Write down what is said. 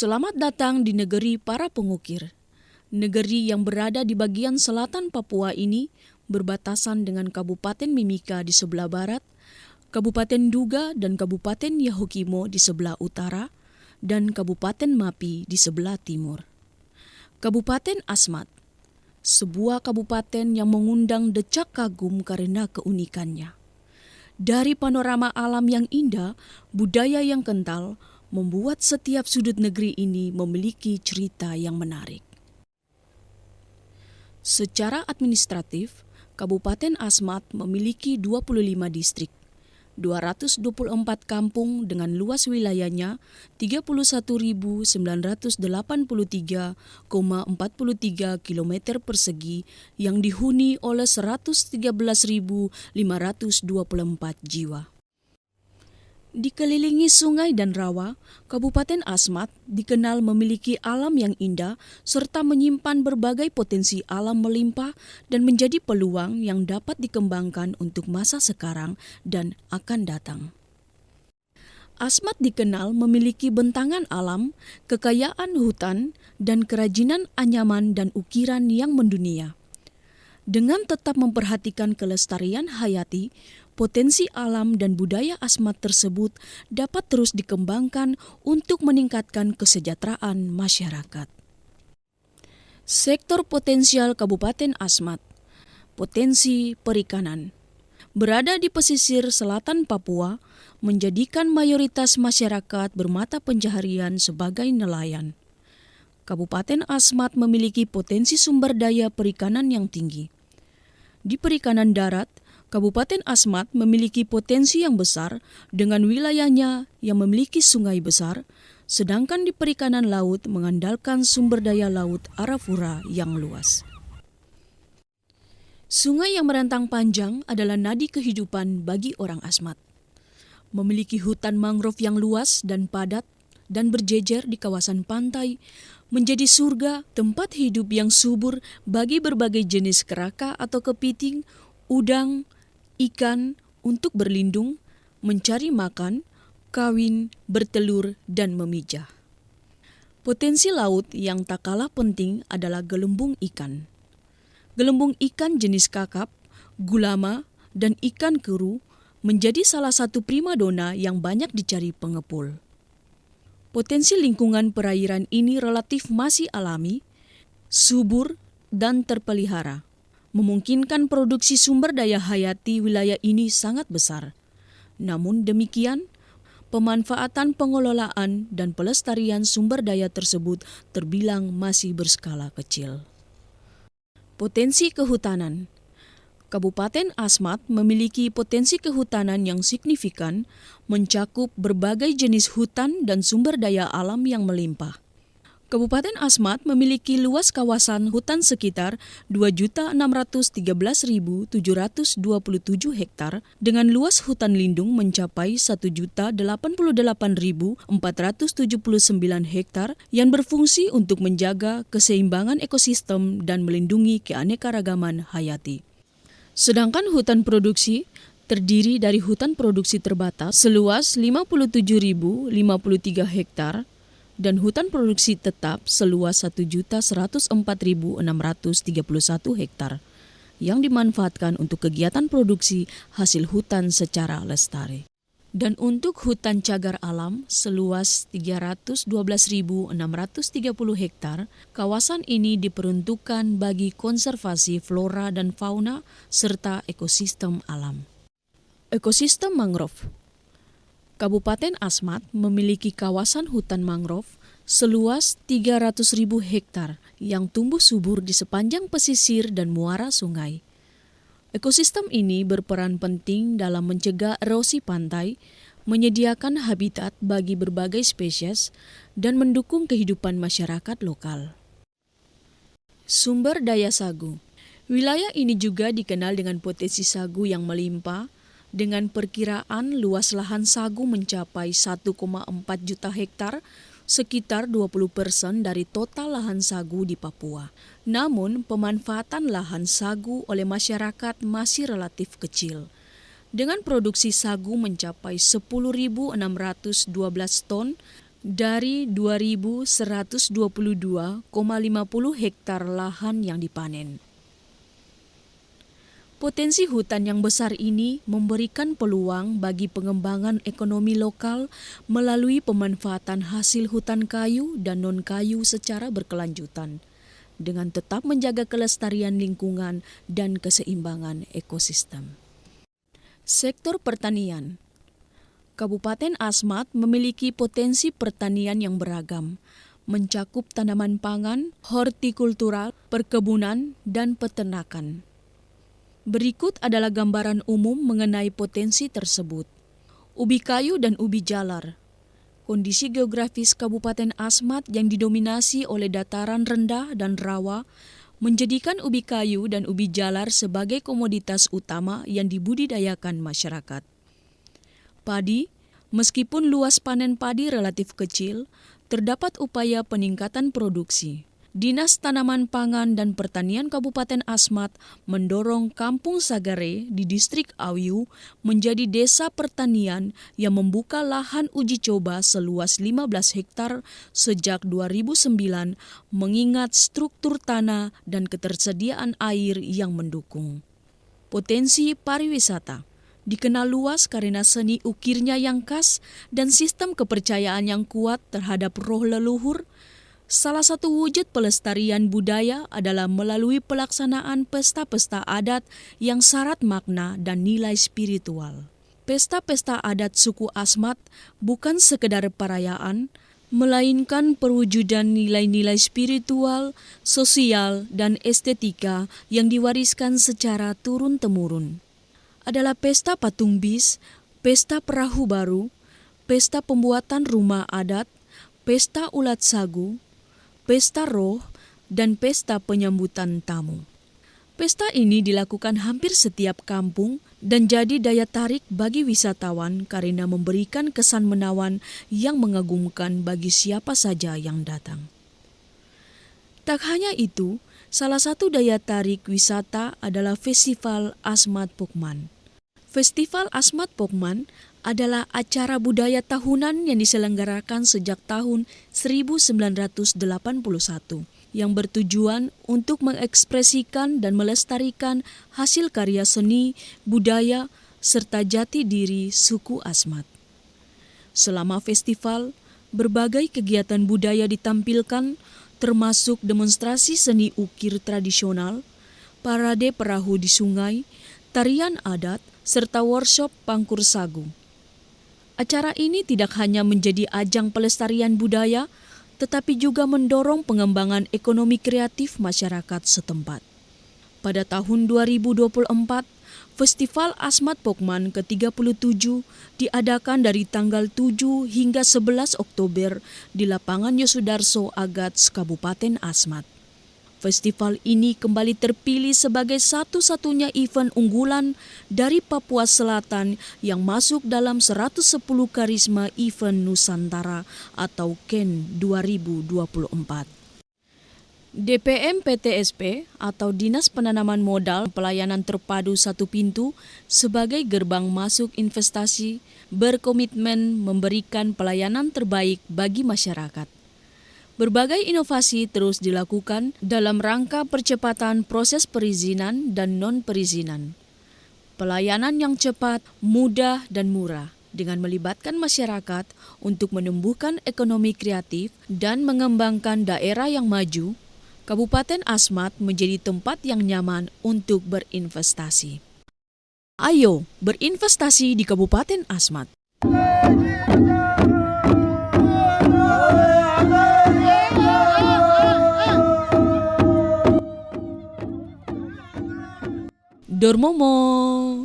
Selamat datang di negeri para pengukir. Negeri yang berada di bagian selatan Papua ini berbatasan dengan Kabupaten Mimika di sebelah barat, Kabupaten Duga dan Kabupaten Yahukimo di sebelah utara, dan Kabupaten Mapi di sebelah timur. Kabupaten Asmat, sebuah kabupaten yang mengundang decak kagum karena keunikannya. Dari panorama alam yang indah, budaya yang kental, membuat setiap sudut negeri ini memiliki cerita yang menarik. Secara administratif, Kabupaten Asmat memiliki 25 distrik, 224 kampung dengan luas wilayahnya 31.983,43 km persegi yang dihuni oleh 113.524 jiwa. Dikelilingi sungai dan rawa, Kabupaten Asmat dikenal memiliki alam yang indah serta menyimpan berbagai potensi alam melimpah dan menjadi peluang yang dapat dikembangkan untuk masa sekarang dan akan datang. Asmat dikenal memiliki bentangan alam, kekayaan hutan, dan kerajinan anyaman dan ukiran yang mendunia. Dengan tetap memperhatikan kelestarian hayati, potensi alam dan budaya Asmat tersebut dapat terus dikembangkan untuk meningkatkan kesejahteraan masyarakat. Sektor potensial Kabupaten Asmat. Potensi perikanan. Berada di pesisir selatan Papua, menjadikan mayoritas masyarakat bermata pencaharian sebagai nelayan. Kabupaten Asmat memiliki potensi sumber daya perikanan yang tinggi. Di perikanan darat, Kabupaten Asmat memiliki potensi yang besar dengan wilayahnya yang memiliki sungai besar, sedangkan di perikanan laut mengandalkan sumber daya laut Arafura yang luas. Sungai yang merentang panjang adalah nadi kehidupan bagi orang Asmat. Memiliki hutan mangrove yang luas dan padat dan berjejer di kawasan pantai, menjadi surga tempat hidup yang subur bagi berbagai jenis keraka atau kepiting, udang, ikan untuk berlindung, mencari makan, kawin, bertelur, dan memijah. Potensi laut yang tak kalah penting adalah gelembung ikan. Gelembung ikan jenis kakap, gulama, dan ikan keru menjadi salah satu primadona yang banyak dicari pengepul. Potensi lingkungan perairan ini relatif masih alami, subur, dan terpelihara, memungkinkan produksi sumber daya hayati wilayah ini sangat besar. Namun demikian, pemanfaatan pengelolaan dan pelestarian sumber daya tersebut terbilang masih berskala kecil. Potensi kehutanan. Kabupaten Asmat memiliki potensi kehutanan yang signifikan, mencakup berbagai jenis hutan dan sumber daya alam yang melimpah. Kabupaten Asmat memiliki luas kawasan hutan sekitar 2.613.727 hektar dengan luas hutan lindung mencapai 1.088.479 hektar yang berfungsi untuk menjaga keseimbangan ekosistem dan melindungi keanekaragaman hayati. Sedangkan hutan produksi terdiri dari hutan produksi terbatas seluas 57.053 hektar dan hutan produksi tetap seluas 1.104.631 hektar yang dimanfaatkan untuk kegiatan produksi hasil hutan secara lestari. Dan untuk hutan cagar alam seluas 312.630 hektar, kawasan ini diperuntukkan bagi konservasi flora dan fauna serta ekosistem alam. Ekosistem mangrove. Kabupaten Asmat memiliki kawasan hutan mangrove seluas 300.000 hektar yang tumbuh subur di sepanjang pesisir dan muara sungai. Ekosistem ini berperan penting dalam mencegah erosi pantai, menyediakan habitat bagi berbagai spesies, dan mendukung kehidupan masyarakat lokal. Sumber daya sagu. Wilayah ini juga dikenal dengan potensi sagu yang melimpah, dengan perkiraan luas lahan sagu mencapai 1,4 juta hektar, sekitar 20% dari total lahan sagu di Papua. Namun, pemanfaatan lahan sagu oleh masyarakat masih relatif kecil. Dengan produksi sagu mencapai 10.612 ton dari 2.122,50 hektar lahan yang dipanen. Potensi hutan yang besar ini memberikan peluang bagi pengembangan ekonomi lokal melalui pemanfaatan hasil hutan kayu dan non-kayu secara berkelanjutan, dengan tetap menjaga kelestarian lingkungan dan keseimbangan ekosistem. Sektor pertanian. Kabupaten Asmat memiliki potensi pertanian yang beragam, mencakup tanaman pangan, hortikultura, perkebunan, dan peternakan. Berikut adalah gambaran umum mengenai potensi tersebut. Ubi kayu dan ubi jalar. Kondisi geografis Kabupaten Asmat yang didominasi oleh dataran rendah dan rawa menjadikan ubi kayu dan ubi jalar sebagai komoditas utama yang dibudidayakan masyarakat. Padi, meskipun luas panen padi relatif kecil, terdapat upaya peningkatan produksi. Dinas Tanaman Pangan dan Pertanian Kabupaten Asmat mendorong Kampung Sagare di Distrik Awiu menjadi desa pertanian yang membuka lahan uji coba seluas 15 hektar sejak 2009 mengingat struktur tanah dan ketersediaan air yang mendukung. Potensi pariwisata dikenal luas karena seni ukirnya yang khas dan sistem kepercayaan yang kuat terhadap roh leluhur. Salah satu wujud pelestarian budaya adalah melalui pelaksanaan pesta-pesta adat yang syarat makna dan nilai spiritual. Pesta-pesta adat suku Asmat bukan sekedar perayaan, melainkan perwujudan nilai-nilai spiritual, sosial, dan estetika yang diwariskan secara turun-temurun. Adalah pesta patung bis, pesta perahu baru, pesta pembuatan rumah adat, pesta ulat sagu, pesta roh, dan pesta penyambutan tamu. Pesta ini dilakukan hampir setiap kampung dan jadi daya tarik bagi wisatawan karena memberikan kesan menawan yang mengagumkan bagi siapa saja yang datang. Tak hanya itu, salah satu daya tarik wisata adalah Festival Asmat Pokman. Festival Asmat Pokman adalah acara budaya tahunan yang diselenggarakan sejak tahun 1981 yang bertujuan untuk mengekspresikan dan melestarikan hasil karya seni, budaya, serta jati diri suku Asmat. Selama festival, berbagai kegiatan budaya ditampilkan, termasuk demonstrasi seni ukir tradisional, parade perahu di sungai, tarian adat, serta workshop pangkur sagu. Acara ini tidak hanya menjadi ajang pelestarian budaya, tetapi juga mendorong pengembangan ekonomi kreatif masyarakat setempat. Pada tahun 2024, Festival Asmat Pokman ke-37 diadakan dari tanggal 7 hingga 11 Oktober di lapangan Yosudarso Agats, Kabupaten Asmat. Festival ini kembali terpilih sebagai satu-satunya event unggulan dari Papua Selatan yang masuk dalam 110 Karisma Event Nusantara atau KEN 2024. DPM PTSP atau Dinas Penanaman Modal Pelayanan Terpadu Satu Pintu sebagai gerbang masuk investasi berkomitmen memberikan pelayanan terbaik bagi masyarakat. Berbagai inovasi terus dilakukan dalam rangka percepatan proses perizinan dan non-perizinan. Pelayanan yang cepat, mudah, dan murah dengan melibatkan masyarakat untuk menumbuhkan ekonomi kreatif dan mengembangkan daerah yang maju, Kabupaten Asmat menjadi tempat yang nyaman untuk berinvestasi. Ayo berinvestasi di Kabupaten Asmat. Dormomo.